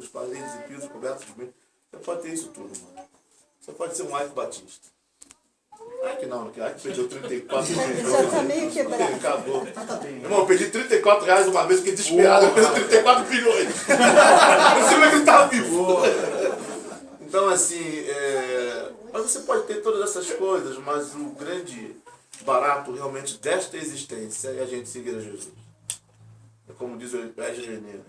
paredes e pisos cobertos de bem. Você pode ter isso tudo, mano. Você pode ser um Aico Batista. Aico não, que Aico perdeu 34 milhões. Acabou. Irmão, eu perdi 34 reais uma vez, fiquei desesperado. Eu perdi 34 bilhões. Não sei como é que ele estava vivo. Então, assim, mas você pode ter todas essas coisas, mas o grande barato realmente desta existência é a gente seguir a Jesus. É como diz o Mestre,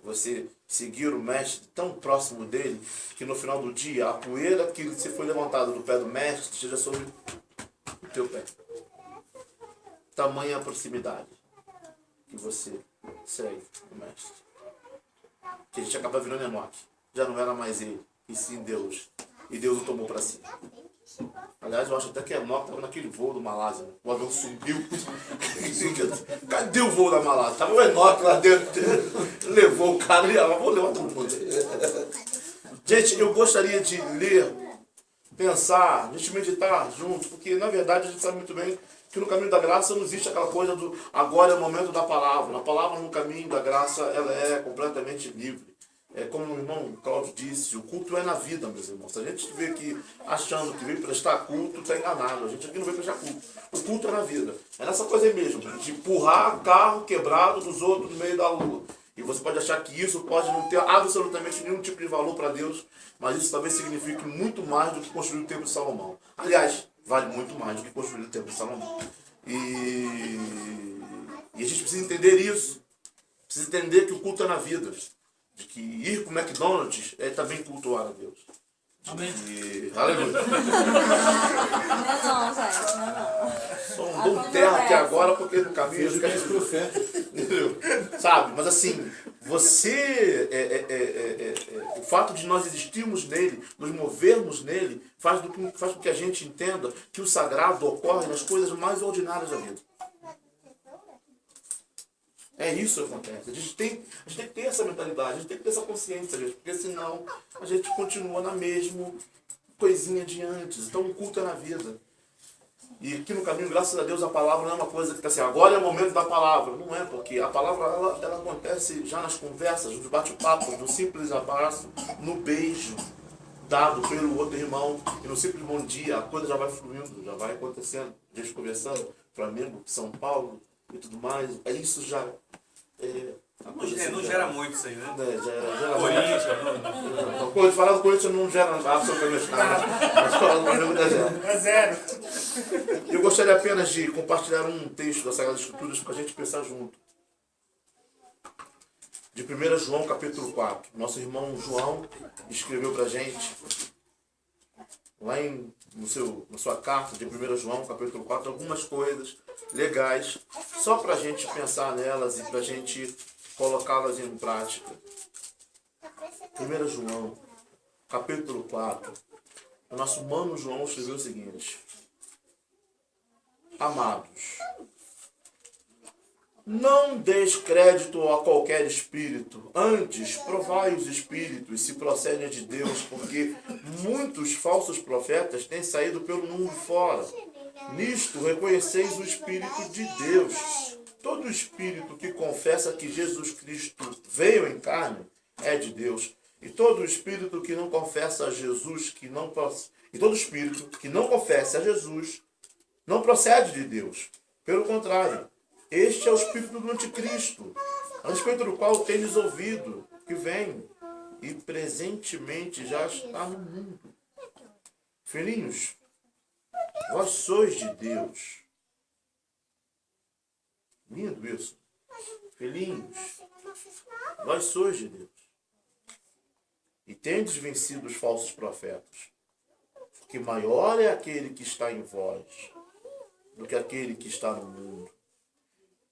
você seguir o Mestre tão próximo dele que no final do dia a poeira que se foi levantada do pé do Mestre esteja sobre o teu pé. Tamanha a proximidade que você segue o Mestre. Que a gente acaba virando Enoque. Já não era mais ele, e sim Deus. E Deus o tomou para si. Aliás, eu acho até que Enoque estava naquele voo do Malásia. O avião subiu. Cadê o voo da Malásia? Estava o Enoque lá dentro. Levou o cara e vou levar todo mundo. Gente, eu gostaria de ler, pensar, a gente meditar junto, porque na verdade a gente sabe muito bem que no caminho da graça não existe aquela coisa do agora é o momento da palavra. A palavra no caminho da graça ela é completamente livre. É como o irmão Cláudio disse, o culto é na vida, meus irmãos. Se a gente vê aqui achando que veio prestar culto, está enganado. A gente aqui não veio prestar culto. O culto é na vida. É nessa coisa aí mesmo, de empurrar carro quebrado dos outros no meio da rua. E você pode achar que isso pode não ter absolutamente nenhum tipo de valor para Deus, mas isso talvez signifique muito mais do que construir o templo de Salomão. Aliás, vale muito mais do que construir o templo de Salomão. E a gente precisa entender isso. Precisa entender que o culto é na vida. De que ir para o McDonald's é também cultuar a Deus. Amém. Aleluia. Não, gente, não. Só um dom terra aqui agora, porque no caminho eu quero profeta. Entendeu? Sabe? Mas assim, você. O fato de nós existirmos nele, nos movermos nele, faz com que a gente entenda que o sagrado ocorre nas coisas mais ordinárias da vida. É isso que acontece. A gente tem que ter essa mentalidade, a gente tem que ter essa consciência, gente, porque senão a gente continua na mesma coisinha de antes. Então o culto é na vida. E aqui no caminho, graças a Deus, a palavra não é uma coisa que está assim, agora é o momento da palavra. Não é, porque a palavra ela acontece já nas conversas, nos bate-papos, no simples abraço, no beijo dado pelo outro irmão, e no simples bom dia, a coisa já vai fluindo, já vai acontecendo. A gente conversando, Flamengo, São Paulo e tudo mais. Isso já não gera muito isso aí, né? Gera Corinthians, quando falar do Corinthians não gera absolutamente nada. Mas falar do Flamengo dá zero. É zero. Eu gostaria apenas de compartilhar um texto das Sagradas Escrituras para a gente pensar junto. De 1 João, capítulo 4. Nosso irmão João escreveu para a gente, lá na sua carta de 1 João, capítulo 4, algumas coisas legais, só para a gente pensar nelas e para a gente colocá-las em prática. 1 João, capítulo 4. O nosso mano João escreveu o seguinte: Amados, não deis crédito a qualquer espírito, antes provai os espíritos se procedem de Deus, porque muitos falsos profetas têm saído pelo mundo fora. Nisto reconheceis o Espírito de Deus. Todo espírito que confessa que Jesus Cristo veio em carne é de Deus. E todo espírito que não confessa a Jesus, e todo espírito que não confessa a Jesus, não procede de Deus. Pelo contrário, este é o espírito do anticristo, a respeito do qual tendes ouvido, que vem e presentemente já está no mundo. Filhinhos, vós sois de Deus. Lindo isso. Filhinhos, vós sois de Deus. E tendes vencido os falsos profetas. Porque maior é aquele que está em vós do que aquele que está no mundo.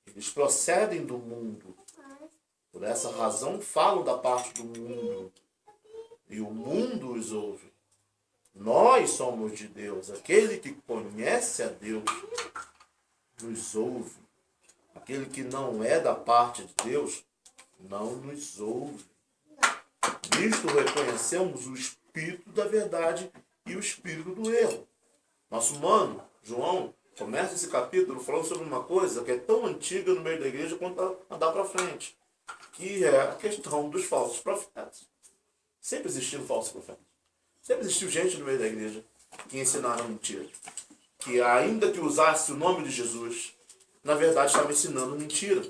Eles procedem do mundo. Por essa razão falam da parte do mundo. E o mundo os ouve. Nós somos de Deus. Aquele que conhece a Deus nos ouve. Aquele que não é da parte de Deus não nos ouve. Nisto reconhecemos o espírito da verdade e o espírito do erro. Nosso mano, João, começa esse capítulo falando sobre uma coisa que é tão antiga no meio da igreja quanto andar para frente. que é a questão dos falsos profetas. Sempre existiu falsos profetas. Sempre existiu gente no meio da igreja que ensinaram mentira. Que ainda que usasse o nome de Jesus, na verdade estava ensinando mentira.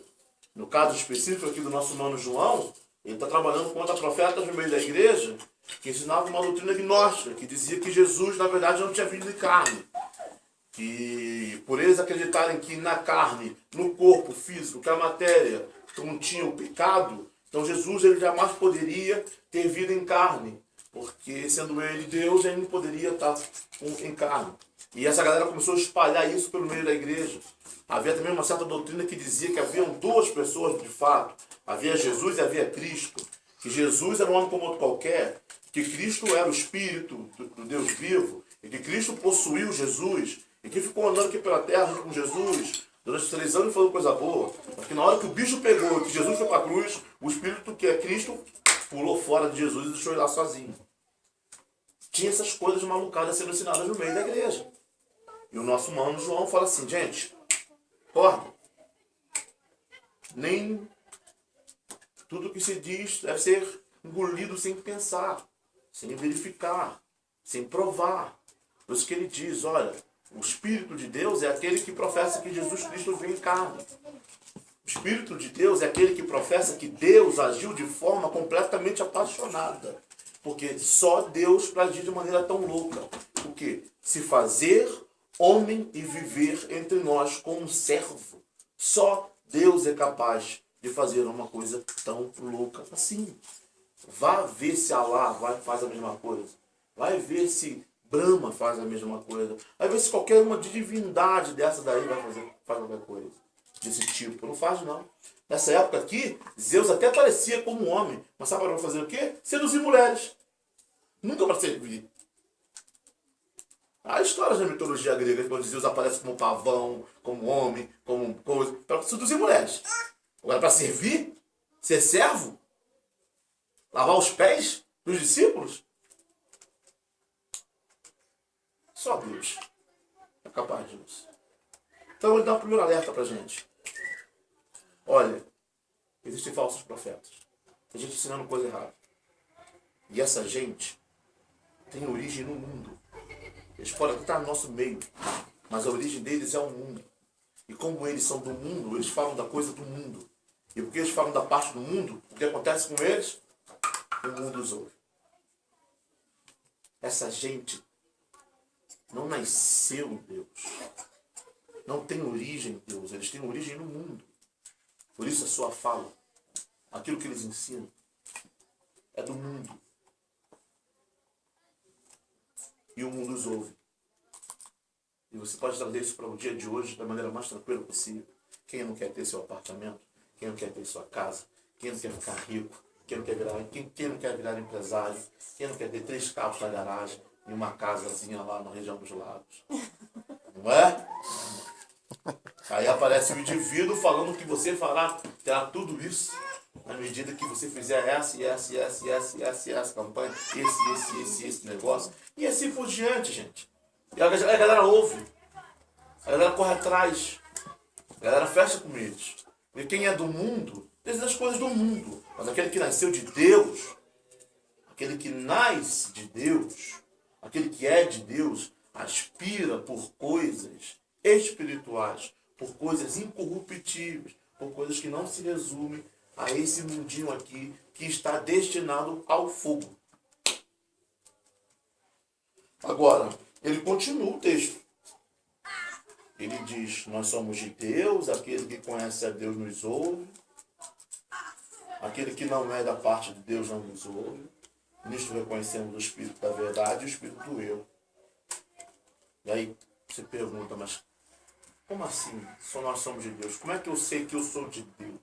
No caso específico aqui do nosso mano João, ele está trabalhando contra profetas no meio da igreja que ensinavam uma doutrina gnóstica, que dizia que Jesus, na verdade, não tinha vindo em carne. Que por eles acreditarem que na carne, no corpo físico, que a matéria continha o pecado, então Jesus ele jamais poderia ter vindo em carne, porque sendo ele Deus, ele não poderia estar em carne. E essa galera começou a espalhar isso pelo meio da igreja. Havia também uma certa doutrina que dizia que haviam duas pessoas de fato. Havia Jesus e havia Cristo. Que Jesus era um homem como outro qualquer. Que Cristo era o Espírito do Deus vivo. E que Cristo possuiu Jesus. E que ficou andando aqui pela terra junto com Jesus durante 3 anos e falando coisa boa. Porque na hora que o bicho pegou, que Jesus foi para a cruz, o Espírito que é Cristo pulou fora de Jesus e deixou ele lá sozinho. Tinha essas coisas malucadas sendo ensinadas no meio da igreja. E o nosso mano João fala assim, gente, acorda. Nem tudo que se diz deve ser engolido sem pensar, sem verificar, sem provar. Por isso que ele diz, olha, o Espírito de Deus é aquele que professa que Jesus Cristo veio em carne. O Espírito de Deus é aquele que professa que Deus agiu de forma completamente apaixonada. Porque só Deus para agir de maneira tão louca. O quê? Se fazer homem e viver entre nós como um servo. Só Deus é capaz de fazer uma coisa tão louca assim. Vá ver se Alá faz a mesma coisa. Vai ver se Brahma faz a mesma coisa. Vai ver se qualquer uma divindade dessa daí faz qualquer coisa desse tipo. Não faz não. Nessa época aqui, Zeus até parecia como um homem. Mas sabe para fazer o quê? Seduzir mulheres. Nunca para servir. Há histórias na mitologia grega quando Zeus aparece como pavão, como homem, como coisa, para seduzir mulheres. Agora, para servir, ser servo, lavar os pés dos discípulos, só Deus é capaz disso. Então ele dá um primeiro alerta para a gente. Olha, existem falsos profetas. Tem gente ensinando coisa errada. E essa gente tem origem no mundo. Eles podem estar no nosso meio, mas a origem deles é o mundo. E como eles são do mundo, eles falam da coisa do mundo. E porque eles falam da parte do mundo, o que acontece com eles? O mundo os ouve. Essa gente não nasceu em Deus. Não tem origem em Deus. Eles têm origem no mundo. Por isso a sua fala, aquilo que eles ensinam, é do mundo. E o mundo os ouve. E você pode trazer isso para o dia de hoje da maneira mais tranquila possível. Quem não quer ter seu apartamento? Quem não quer ter sua casa? Quem não quer ficar rico? Quem não quer virar empresário? Quem não quer ter 3 carros na garagem e uma casazinha lá na região dos lagos? Não é? Aí aparece um indivíduo falando que você terá tudo isso na medida que você fizer essa campanha, esse negócio. E assim por diante, gente. E a galera ouve. A galera corre atrás. A galera fecha com eles. Porque quem é do mundo, deseja as coisas do mundo. Mas aquele que nasceu de Deus, aquele que nasce de Deus, aquele que é de Deus, aspira por coisas espirituais, por coisas incorruptíveis, por coisas que não se resumem a esse mundinho aqui que está destinado ao fogo. Agora, ele continua o texto. Ele diz, nós somos de Deus, aquele que conhece a Deus nos ouve, aquele que não é da parte de Deus não nos ouve. Nisto reconhecemos o Espírito da verdade e o Espírito do erro. E aí você pergunta, mas como assim? Só nós somos de Deus. Como é que eu sei que eu sou de Deus?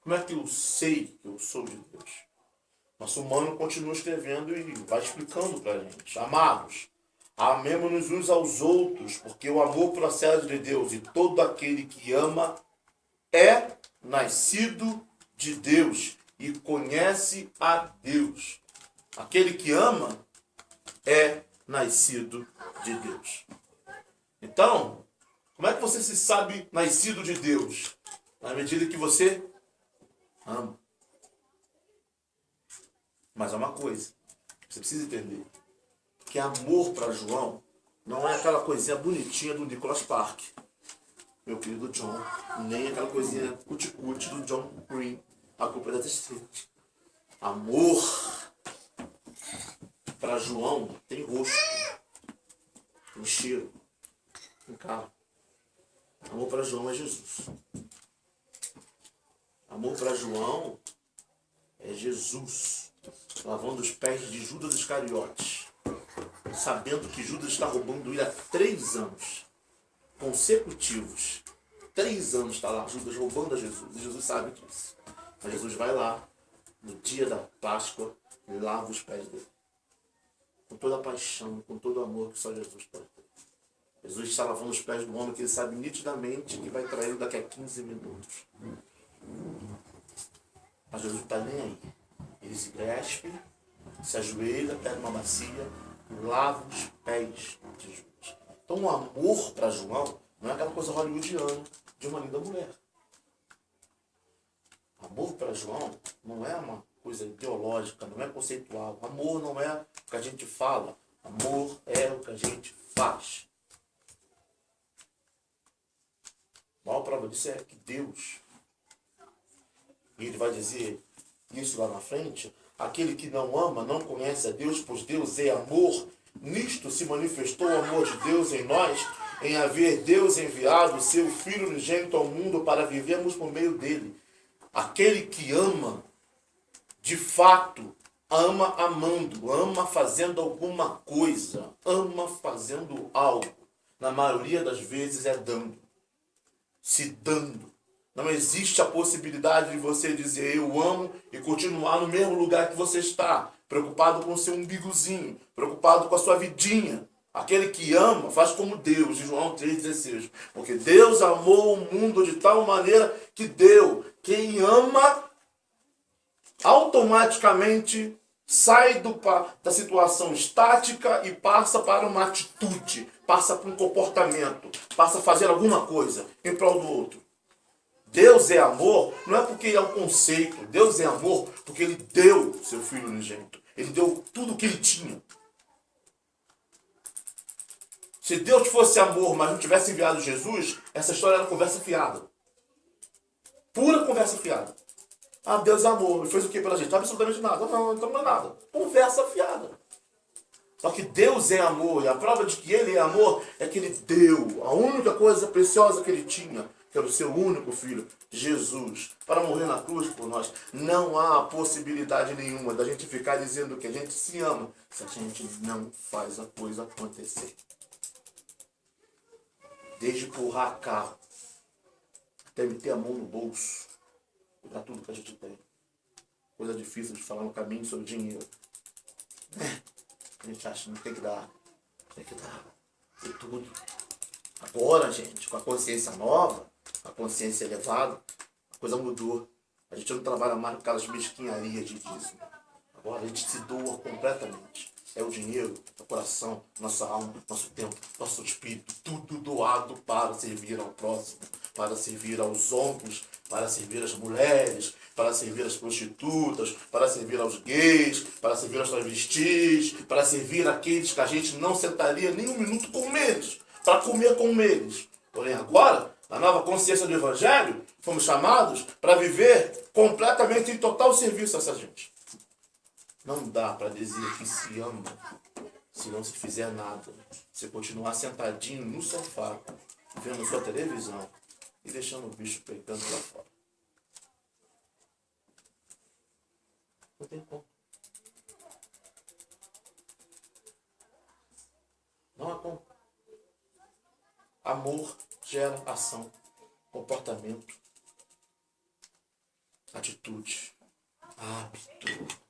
Como é que eu sei que eu sou de Deus? Nosso humano continua escrevendo e vai explicando para a gente. Amados, amemo-nos uns aos outros, porque o amor procede de Deus, e todo aquele que ama é nascido de Deus e conhece a Deus. Aquele que ama é nascido de Deus. Então, como é que você se sabe nascido de Deus? Na medida que você ama. Mas é uma coisa, você precisa entender, que amor para João não é aquela coisinha bonitinha do Nicholas Park, meu querido John, nem aquela coisinha cuticute do John Green, a culpa é da Street. Amor para João tem rosto, tem cheiro, tem cara. Amor para João é Jesus. Amor para João é Jesus lavando os pés de Judas Iscariotes, sabendo que Judas está roubando ele há 3 anos consecutivos. 3 anos está lá Judas roubando a Jesus, e Jesus sabe disso. Mas Jesus vai lá no dia da Páscoa e lava os pés dele, com toda a paixão, com todo o amor que só Jesus pode ter. Jesus está lavando os pés do homem que ele sabe nitidamente que vai trair daqui a 15 minutos. Mas Jesus não está nem aí. Ele se despe, se ajoelha, pega uma bacia e lava os pés de Jesus. Então o amor para João não é aquela coisa hollywoodiana de uma linda mulher. Amor para João não é uma coisa ideológica, não é conceitual. Amor não é o que a gente fala. Amor é o que a gente faz. A maior prova disso é que Deus, e ele vai dizer isso lá na frente, aquele que não ama não conhece a Deus, pois Deus é amor. Nisto se manifestou o amor de Deus em nós, em haver Deus enviado o seu Filho unigênito ao mundo para vivermos por meio dele. Aquele que ama, de fato, ama amando, ama fazendo alguma coisa, ama fazendo algo. Na maioria das vezes é dando, se dando. Não existe a possibilidade de você dizer eu amo e continuar no mesmo lugar que você está, preocupado com o seu umbigozinho, preocupado com a sua vidinha. Aquele que ama faz como Deus, de João 3,16. Porque Deus amou o mundo de tal maneira que deu. Quem ama automaticamente sai da situação estática e passa para uma atitude, passa para um comportamento, passa a fazer alguma coisa em prol do outro. Deus é amor, não é porque é um conceito. Deus é amor porque ele deu seu Filho unigênito. Ele deu tudo o que ele tinha. Se Deus fosse amor, mas não tivesse enviado Jesus, essa história era conversa fiada. Pura conversa fiada. Ah, Deus é amor. Ele fez o que pela gente? Absolutamente nada. Não, então não é nada. Conversa fiada. Só que Deus é amor. E a prova de que ele é amor é que ele deu a única coisa preciosa que ele tinha, que era o seu único filho, Jesus, para morrer na cruz por nós. Não há possibilidade nenhuma da gente ficar dizendo que a gente se ama se a gente não faz a coisa acontecer. Desde empurrar carro, até meter a mão no bolso, para tudo que a gente tem. Coisa difícil de falar no caminho sobre dinheiro. A gente acha que não tem que dar. Tem que dar de tudo. Agora, gente, com a consciência nova, a consciência elevada, a coisa mudou. A gente não trabalha mais com aquelas mesquinharias de dízimo. Agora a gente se doa completamente. É o dinheiro, o coração, nossa alma, nosso tempo, nosso espírito, tudo doado para servir ao próximo, para servir aos homens, para servir as mulheres, para servir as prostitutas, para servir aos gays, para servir aos travestis, para servir aqueles que a gente não sentaria nem um minuto com eles, para comer com eles. Porém agora, na nova consciência do Evangelho, fomos chamados para viver completamente em total serviço a essa gente. Não dá para dizer que se ama se não se fizer nada. Se continuar sentadinho no sofá, vendo sua televisão e deixando o bicho peitando lá fora. Não tem como. Não há como. Amor gera ação, comportamento, atitude, hábito.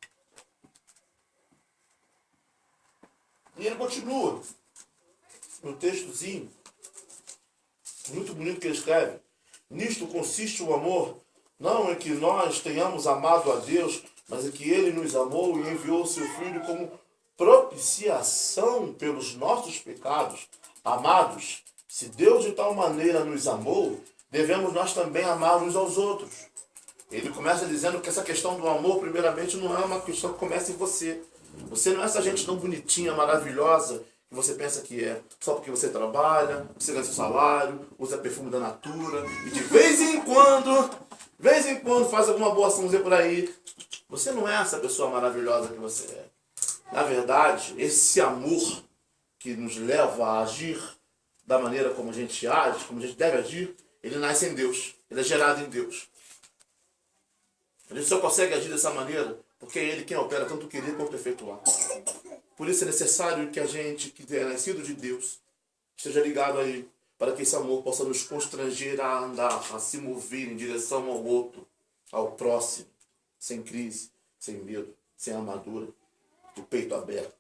E ele continua no textozinho, muito bonito que ele escreve. Nisto consiste o amor, não em que nós tenhamos amado a Deus, mas em que ele nos amou e enviou o seu Filho como propiciação pelos nossos pecados. Amados, se Deus de tal maneira nos amou, devemos nós também amar uns aos outros. Ele começa dizendo que essa questão do amor, primeiramente, não é uma questão que começa em você. Você não é essa gente tão bonitinha, maravilhosa, que você pensa que é. Só porque você trabalha, você ganha seu salário, usa perfume da Natura, e de vez em quando faz alguma boa açãozinha por aí. Você não é essa pessoa maravilhosa que você é. Na verdade, esse amor que nos leva a agir da maneira como a gente age, como a gente deve agir, ele nasce em Deus. Ele é gerado em Deus. A gente só consegue agir dessa maneira porque é Ele quem opera tanto o querer quanto o efetuar. Por isso é necessário que a gente, que é nascido de Deus, esteja ligado a Ele, para que esse amor possa nos constranger a andar, a se mover em direção ao outro, ao próximo, sem crise, sem medo, sem armadura, do peito aberto.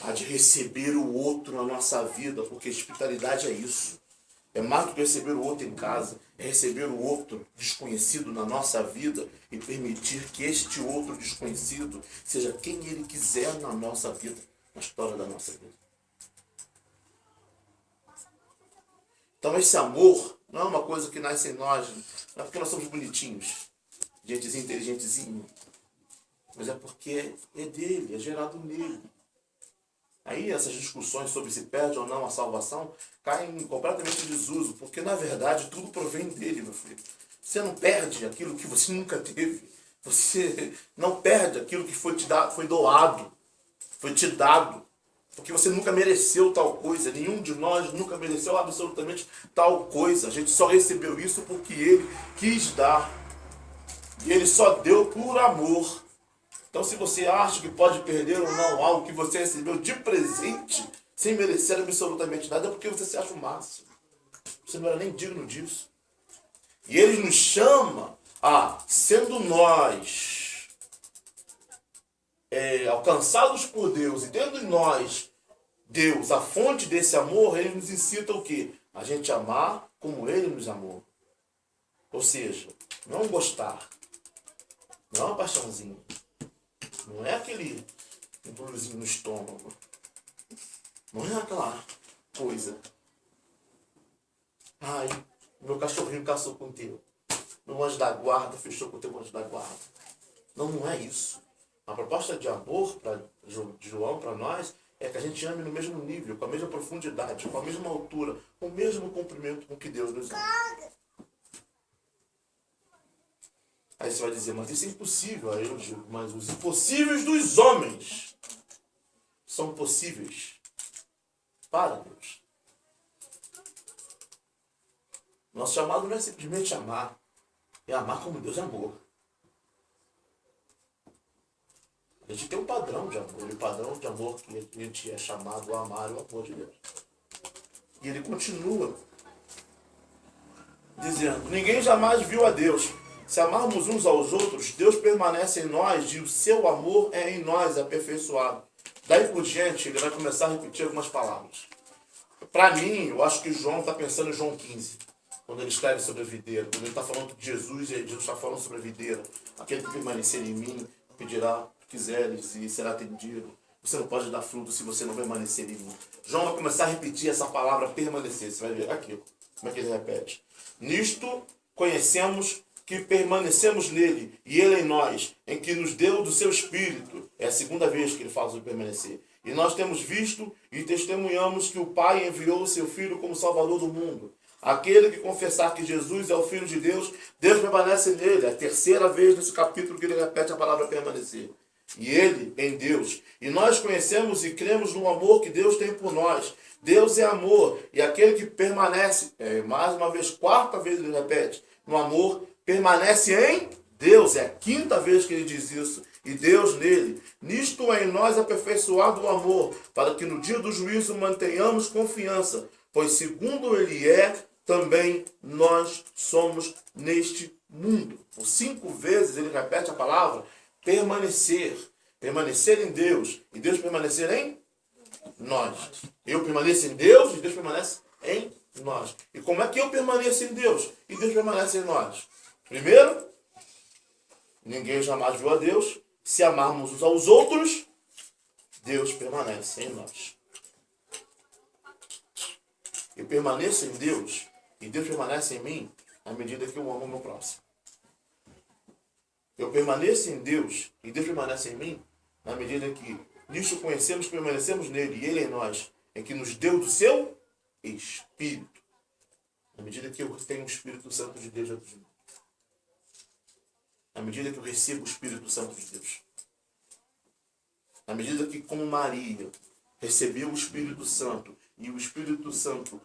Há de receber o outro na nossa vida, porque espiritualidade é isso. É mais do que receber o outro em casa, é receber o outro desconhecido na nossa vida e permitir que este outro desconhecido seja quem ele quiser na nossa vida, na história da nossa vida. Então esse amor não é uma coisa que nasce em nós, não é porque nós somos bonitinhos, gentezinho, inteligentezinho, mas é porque é dele, é gerado nele. Aí essas discussões sobre se perde ou não a salvação caem completamente em desuso, porque na verdade tudo provém dele, meu filho. Você não perde aquilo que você nunca teve. Você não perde aquilo que foi te dado, foi doado, foi te dado. Porque você nunca mereceu tal coisa. Nenhum de nós nunca mereceu absolutamente tal coisa. A gente só recebeu isso porque ele quis dar. E ele só deu por amor. Então, se você acha que pode perder ou não algo que você recebeu de presente, sem merecer absolutamente nada, é porque você se acha o máximo. Você não era nem digno disso. E ele nos chama a, sendo nós alcançados por Deus e tendo em nós Deus, a fonte desse amor, ele nos incita o quê? A gente amar como ele nos amou. Ou seja, não gostar, não é uma paixãozinha. Não é aquele embrulhozinho no estômago. Não é aquela coisa. Ai, meu cachorrinho caçou com o teu. Meu anjo da guarda fechou com o teu anjo da guarda. Não, não é isso. A proposta de amor de João para nós é que a gente ame no mesmo nível, com a mesma profundidade, com a mesma altura, com o mesmo comprimento com que Deus nos ama. Aí você vai dizer, mas isso é impossível. Aí eu digo, mas os impossíveis dos homens são possíveis para Deus. Nosso chamado não é simplesmente amar, é amar como Deus amou. A gente tem um padrão de amor, e o padrão de amor que a gente é chamado a amar é o amor de Deus. E ele continua dizendo, ninguém jamais viu a Deus. Se amarmos uns aos outros, Deus permanece em nós e o seu amor é em nós aperfeiçoado. Daí por diante, ele vai começar a repetir algumas palavras. Para mim, eu acho que João está pensando em João 15, quando ele escreve sobre a videira, quando ele está falando de Jesus, e Jesus está falando sobre a videira. Aquele que permanecer em mim, pedirá o que quiseres e será atendido. Você não pode dar fruto se você não permanecer em mim. João vai começar a repetir essa palavra permanecer. Você vai ver aqui, como é que ele repete. Nisto conhecemos que permanecemos nele e ele em nós, em que nos deu do seu Espírito. É a segunda vez que ele fala sobre permanecer. E nós temos visto e testemunhamos que o Pai enviou o seu Filho como Salvador do mundo. Aquele que confessar que Jesus é o Filho de Deus, Deus permanece nele. É a terceira vez nesse capítulo que ele repete a palavra permanecer. E ele em Deus. E nós conhecemos e cremos no amor que Deus tem por nós. Deus é amor. E aquele que permanece, mais uma vez, quarta vez ele repete, no amor, permanece em Deus. É a quinta vez que ele diz isso. E Deus nele. Nisto é em nós aperfeiçoado o amor, para que no dia do juízo mantenhamos confiança. Pois segundo ele é, também nós somos neste mundo. Por 5 vezes ele repete a palavra permanecer. Permanecer em Deus. E Deus permanecer em nós. Eu permaneço em Deus e Deus permanece em nós. E como é que eu permaneço em Deus e Deus permanece em nós? Primeiro, ninguém jamais viu a Deus. Se amarmos uns aos outros, Deus permanece em nós. Eu permaneço em Deus e Deus permanece em mim à medida que eu amo o meu próximo. Eu permaneço em Deus e Deus permanece em mim, na medida que nisto conhecemos que permanecemos nele e ele em nós, é que nos deu do seu Espírito. Na medida que eu tenho o Espírito Santo de Deus dentro de mim. Na medida que eu recebo o Espírito Santo de Deus. Na medida que, como Maria recebeu o Espírito Santo e o Espírito Santo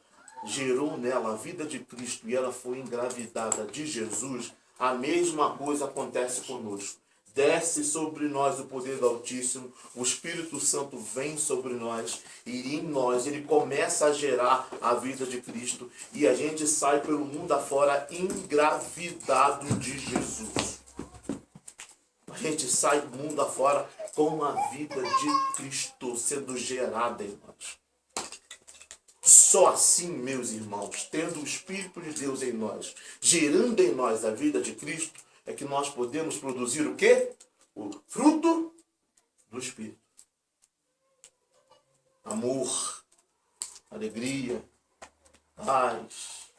gerou nela a vida de Cristo e ela foi engravidada de Jesus, a mesma coisa acontece conosco. Desce sobre nós o poder do Altíssimo, o Espírito Santo vem sobre nós e em nós ele começa a gerar a vida de Cristo e a gente sai pelo mundo afora engravidado de Jesus. A gente sai do mundo afora com a vida de Cristo sendo gerada em nós. Só assim, meus irmãos, tendo o Espírito de Deus em nós, gerando em nós a vida de Cristo, é que nós podemos produzir o quê? O fruto do Espírito. Amor, alegria, paz,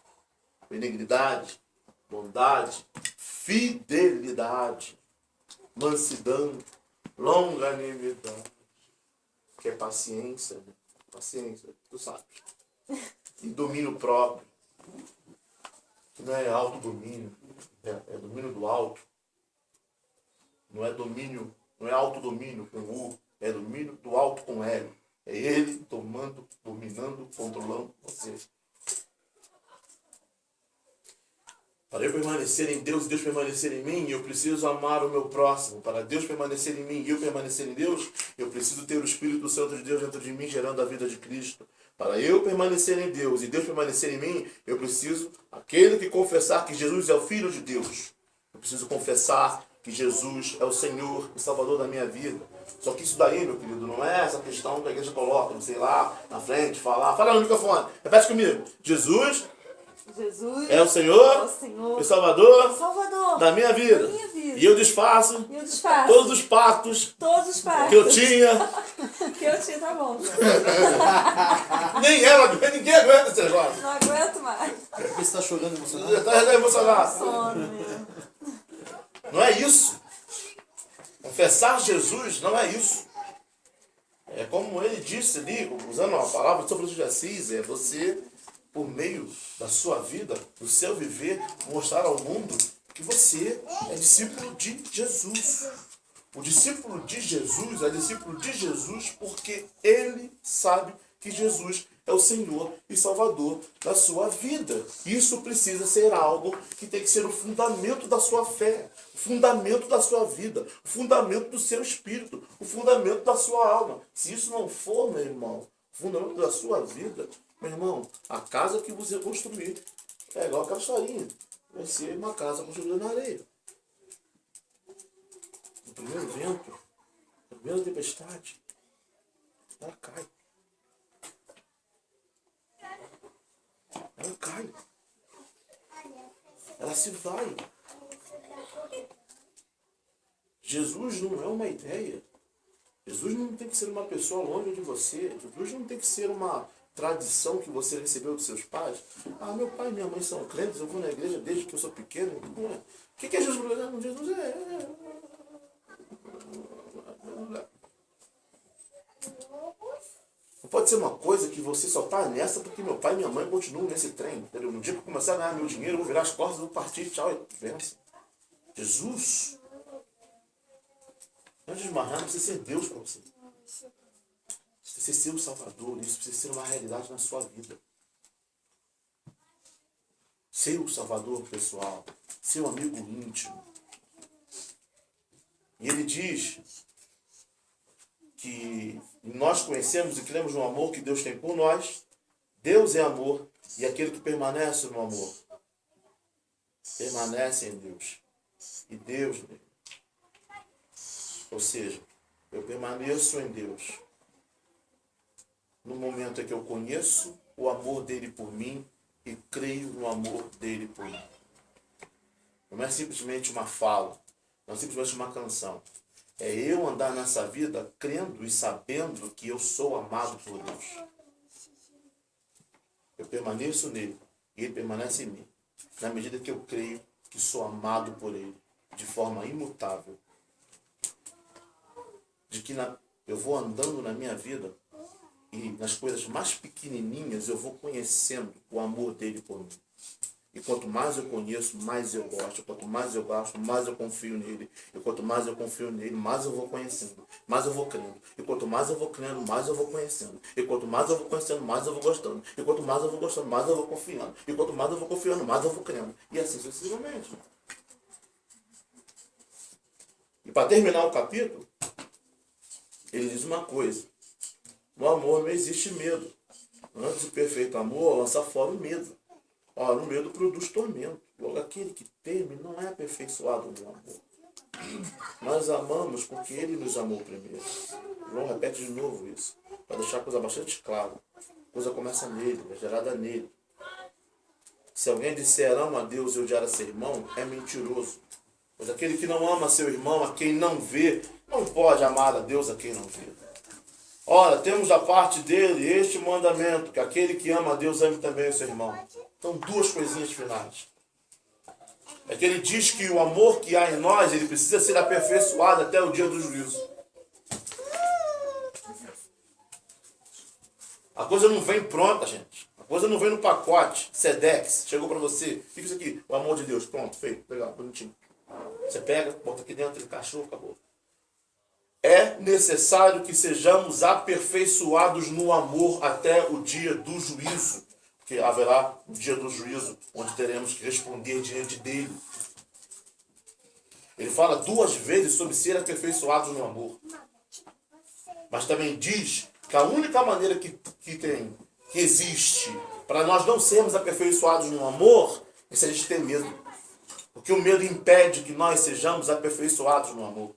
benignidade, bondade, fidelidade, mansidão, longanimidade, que é paciência, né? Paciência, tu sabe. E domínio próprio. Que não é autodomínio, é domínio do alto. Não é domínio, não é autodomínio com U, é domínio do alto com L. É ele tomando, dominando, controlando você. Para eu permanecer em Deus e Deus permanecer em mim, eu preciso amar o meu próximo. Para Deus permanecer em mim e eu permanecer em Deus, eu preciso ter o Espírito Santo de Deus dentro de mim, gerando a vida de Cristo. Para eu permanecer em Deus e Deus permanecer em mim, eu preciso, aquele que confessar que Jesus é o Filho de Deus, eu preciso confessar que Jesus é o Senhor e Salvador da minha vida. Só que isso daí, meu querido, não é essa questão que a igreja coloca, não sei lá, na frente, falar. Fala no microfone, repete comigo. Jesus é o Senhor, e Salvador da minha vida. E eu desfaço todos os pactos que eu tinha. Tá bom. Ninguém aguenta esse negócio. Não aguento mais. Você está chorando emocionado? Está emocionado. Sono mesmo. Não é isso. Confessar Jesus não é isso. É como ele disse ali, usando uma palavra sobre o de Assis, é você, por meio da sua vida, do seu viver, mostrar ao mundo que você é discípulo de Jesus. O discípulo de Jesus é discípulo de Jesus porque ele sabe que Jesus é o Senhor e Salvador da sua vida. Isso precisa ser algo que tem que ser o fundamento da sua fé, o fundamento da sua vida, o fundamento do seu espírito, o fundamento da sua alma. Se isso não for, meu irmão, o fundamento da sua vida, meu irmão, a casa que você construir é igual aquela historinha. Vai ser uma casa construída na areia. No primeiro vento, na primeira tempestade, ela cai. Ela cai. Ela se vai. Jesus não é uma ideia. Jesus não tem que ser uma pessoa longe de você. Jesus não tem que ser uma tradição que você recebeu dos seus pais. Ah, meu pai e minha mãe são crentes, eu vou na igreja desde que eu sou pequeno. O que é Jesus? Jesus Não pode ser uma coisa que você só está nessa porque meu pai e minha mãe continuam nesse trem. Entendeu? No dia que eu começar a ganhar meu dinheiro, eu vou virar as costas, vou partir, tchau, e vença. Jesus, antes de mais nada, precisa ser Deus para você. Precisa ser o Salvador, isso precisa ser uma realidade na sua vida. Ser o Salvador pessoal, seu amigo íntimo. E ele diz que nós conhecemos e cremos no amor que Deus tem por nós. Deus é amor e aquele que permanece no amor permanece em Deus e Deus nele. Ou seja, eu permaneço em Deus no momento em que eu conheço o amor dele por mim e creio no amor dele por mim. Não é simplesmente uma fala, não é simplesmente uma canção. É eu andar nessa vida crendo e sabendo que eu sou amado por Deus. Eu permaneço nele e ele permanece em mim. Na medida que eu creio que sou amado por ele. de forma imutável. De que eu vou andando na minha vida e nas coisas mais pequenininhas eu vou conhecendo o amor dele por mim. E quanto mais eu conheço, mais eu gosto. Quanto mais eu gosto, mais eu confio nele. E quanto mais eu confio nele, mais eu vou conhecendo. Mais eu vou crendo. E quanto mais eu vou crendo, mais eu vou conhecendo. E quanto mais eu vou conhecendo, mais eu vou gostando. E quanto mais eu vou gostando, mais eu vou confiando. E quanto mais eu vou confiando, mais eu vou crendo. E assim sucessivamente. E para terminar o capítulo, ele diz uma coisa. No amor não existe medo. Antes do perfeito amor, lança fora o medo. Ora, o medo produz tormento. Logo, aquele que teme não é aperfeiçoado no amor. Nós amamos porque ele nos amou primeiro. João repete de novo isso, para deixar a coisa bastante clara. A coisa começa nele, é gerada nele. Se alguém disser ama a Deus e odiar a seu irmão, é mentiroso. Pois aquele que não ama seu irmão, a quem não vê, não pode amar a Deus a quem não vê. Ora, temos da parte dele este mandamento, que aquele que ama a Deus ame também o seu irmão. Então, duas coisinhas finais. É que ele diz que o amor que há em nós, ele precisa ser aperfeiçoado até o dia do juízo. A coisa não vem pronta, gente. A coisa não vem no pacote. Sedex, chegou para você. Fica isso aqui, o amor de Deus. Pronto, feito, legal, bonitinho. Você pega, bota aqui dentro, ele cachorro, acabou. É necessário que sejamos aperfeiçoados no amor até o dia do juízo. Porque haverá um dia do juízo, onde teremos que responder diante dele. Ele fala duas vezes sobre ser aperfeiçoados no amor. Mas também diz que a única maneira que existe para nós não sermos aperfeiçoados no amor é se a gente ter medo. Porque o medo impede que nós sejamos aperfeiçoados no amor.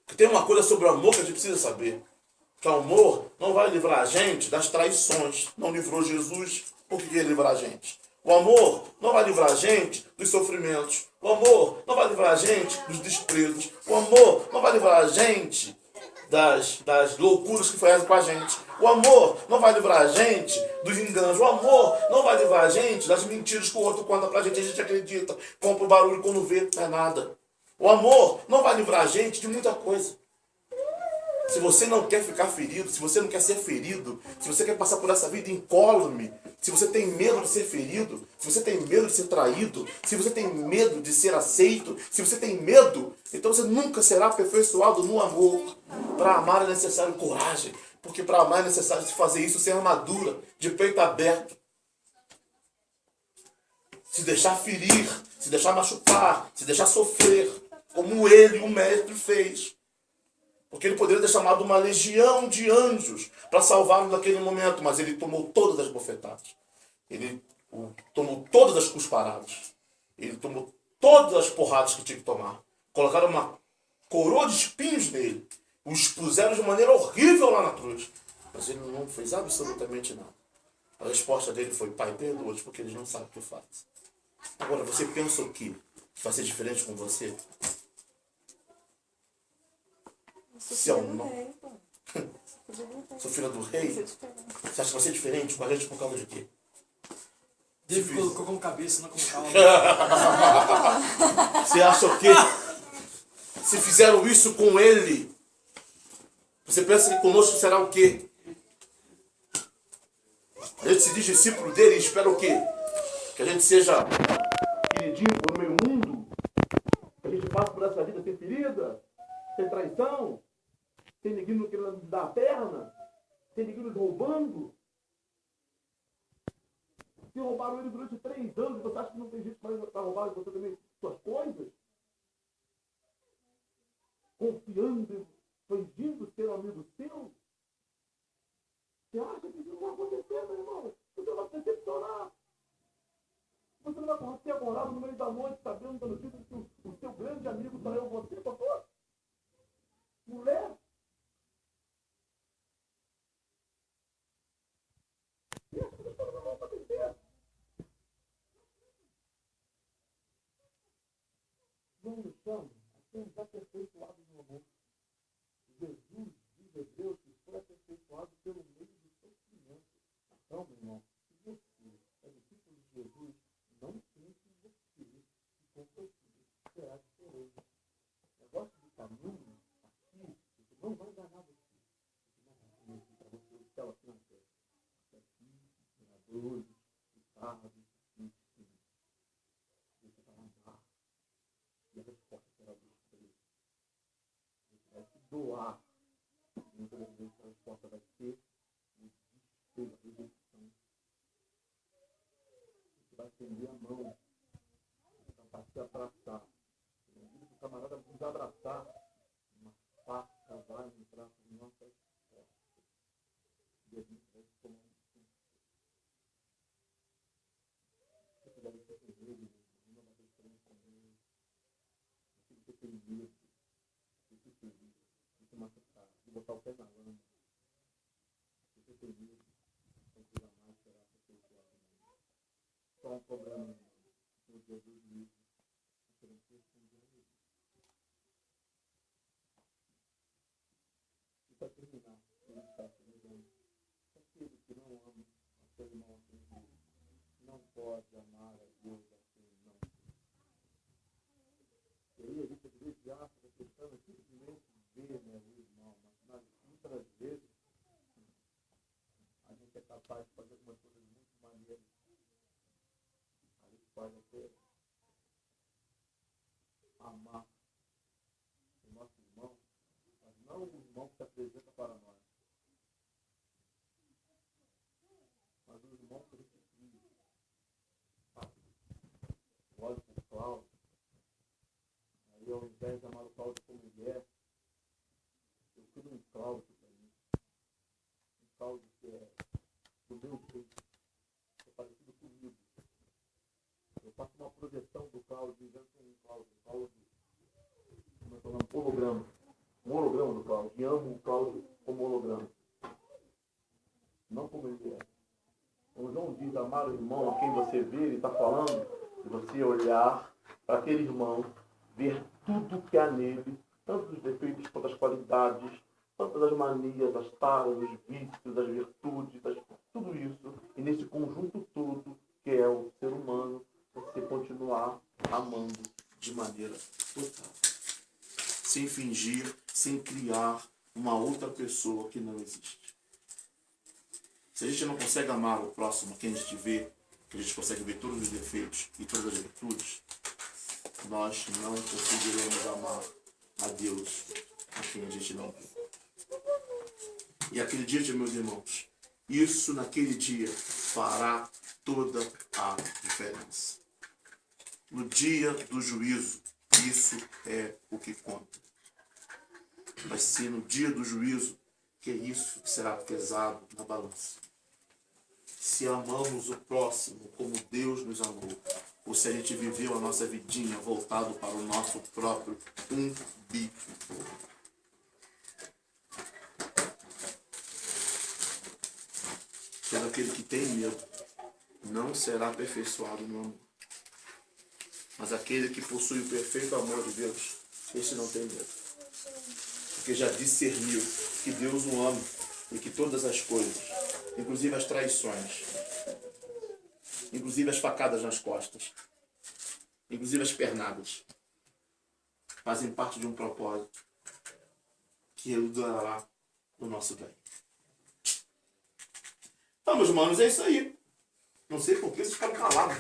Porque tem uma coisa sobre o amor que a gente precisa saber. Que o amor não vai livrar a gente das traições. Não livrou Jesus, por que ele livrar a gente? O amor não vai livrar a gente dos sofrimentos. O amor não vai livrar a gente dos desprezos. O amor não vai livrar a gente das loucuras que fazem com a gente. O amor não vai livrar a gente dos enganos. O amor não vai livrar a gente das mentiras que o outro conta pra gente. A gente acredita, compra o barulho quando vê, não é nada. O amor não vai livrar a gente de muita coisa. Se você não quer ficar ferido, se você não quer ser ferido, se você quer passar por essa vida incólume, se você tem medo de ser ferido, se você tem medo de ser traído, se você tem medo de ser aceito, se você tem medo, então você nunca será aperfeiçoado no amor. Para amar é necessário coragem, porque para amar é necessário se fazer isso sem armadura, de peito aberto. Se deixar ferir, se deixar machucar, se deixar sofrer, como ele, o mestre, fez. Porque ele poderia ter chamado uma legião de anjos para salvá-lo naquele momento, mas ele tomou todas as bofetadas. Ele tomou todas as cusparadas. Ele tomou todas as porradas que tinha que tomar. Colocaram uma coroa de espinhos nele. O expuseram de maneira horrível lá na cruz. Mas ele não fez absolutamente nada. A resposta dele foi: Pai, perdoa-os, porque eles não sabem o que fazem. Agora, você pensa o quê? Que vai ser diferente com você? Se é um não. Sou filha do rei? Você acha que vai ser diferente com a gente por causa de quê? David colocou como cabeça, não como calma. Você acha o quê? Se fizeram isso com ele, você pensa que conosco será o quê? A gente se diz discípulo dele e espera o quê? Que a gente seja queridinho por meio mundo? Que a gente passe por essa vida sem ferida? Sem traição? Sem ninguém não querendo nos dar a perna? Sem ninguém nos roubando? Se roubaram ele durante 3 anos, você acha que não tem gente mais para roubar você também suas coisas? Confiando, fingindo ser um amigo seu? Você acha que isso não vai acontecer, meu irmão? Você vai se decepcionar. Você não vai ser acordado no meio da noite, sabendo da notícia que o seu grande amigo traiu você, pastor? Mulher? E as coisas não vão acontecer. Não nos chama a sermos aperfeiçoados no amor. Jesus diz a Deus que foi aperfeiçoado pelo meio do sofrimento. Então, meu irmão, se você é discípulo de Jesus, não pense em você que foi sofrido. doar. Muitas das vezes a resposta vai ser o desespero, a rejeição. Você vai estender a mão para te abraçar. Eu digo que o camarada nos abraçar, uma faca vai entrar por nossas costas. E a gente vai tomar um susto. Você deve ter com medo, não vai ter experiência com medo. Você tem medo de se ferir, de se machucar, de botar o pé na lama. Você tem medo, não precisa mais esperar para ser o só um problema, irmão. No dia dos livros, você não precisa responder a ele. E para terminar, ele está se lembrando. Aquele que não ama a seu irmão assim, não pode amar a Deus assim, não. E aí a gente às vezes acha que a questão é simplesmente ver, né, o irmão, mas muitas vezes a gente é capaz de fazer algumas coisas muito maneiras. A gente pode até amar o nosso irmão, mas não o irmão que se apresenta para nós, mas o irmão que a gente cria. Olha para o Cláudio, aí ao invés de amar o Cláudio como ele é, eu crio um Cláudio para mim, um Cláudio que é do meu jeito, que é parecido comigo. Eu faço uma projeção do Cláudio, invento um Cláudio, como é que é o nome? Holograma. Um holograma do Cláudio. E amo o Cláudio como holograma. Não como ele é. Quando João diz amar o irmão a quem você vê, ele está falando de você olhar para aquele irmão, ver tudo que há nele, tanto os defeitos quanto as qualidades, tanto as manias, as taras, os vícios, as virtudes, tudo isso. E nesse conjunto todo, que é o ser humano, você continuar amando de maneira total. Sem fingir, sem criar uma outra pessoa que não existe. Se a gente não consegue amar o próximo, quem a gente vê, que a gente consegue ver todos os defeitos e todas as virtudes, nós não conseguiremos amar a Deus, a quem a gente não vê. E aquele dia, meus irmãos, isso naquele dia fará toda a diferença. No dia do juízo, isso é o que conta. Vai ser no dia do juízo que é isso que será pesado na balança. Se amamos o próximo como Deus nos amou, ou se a gente viveu a nossa vidinha voltado para o nosso próprio umbigo. Todo aquele que tem medo não será aperfeiçoado no amor. Mas aquele que possui o perfeito amor de Deus, esse não tem medo. Porque já discerniu que Deus o ama e que todas as coisas, inclusive as traições, inclusive as facadas nas costas, inclusive as pernadas, fazem parte de um propósito que Ele durará no nosso bem. Então, meus irmãos, é isso aí. Não sei por que vocês ficaram calados.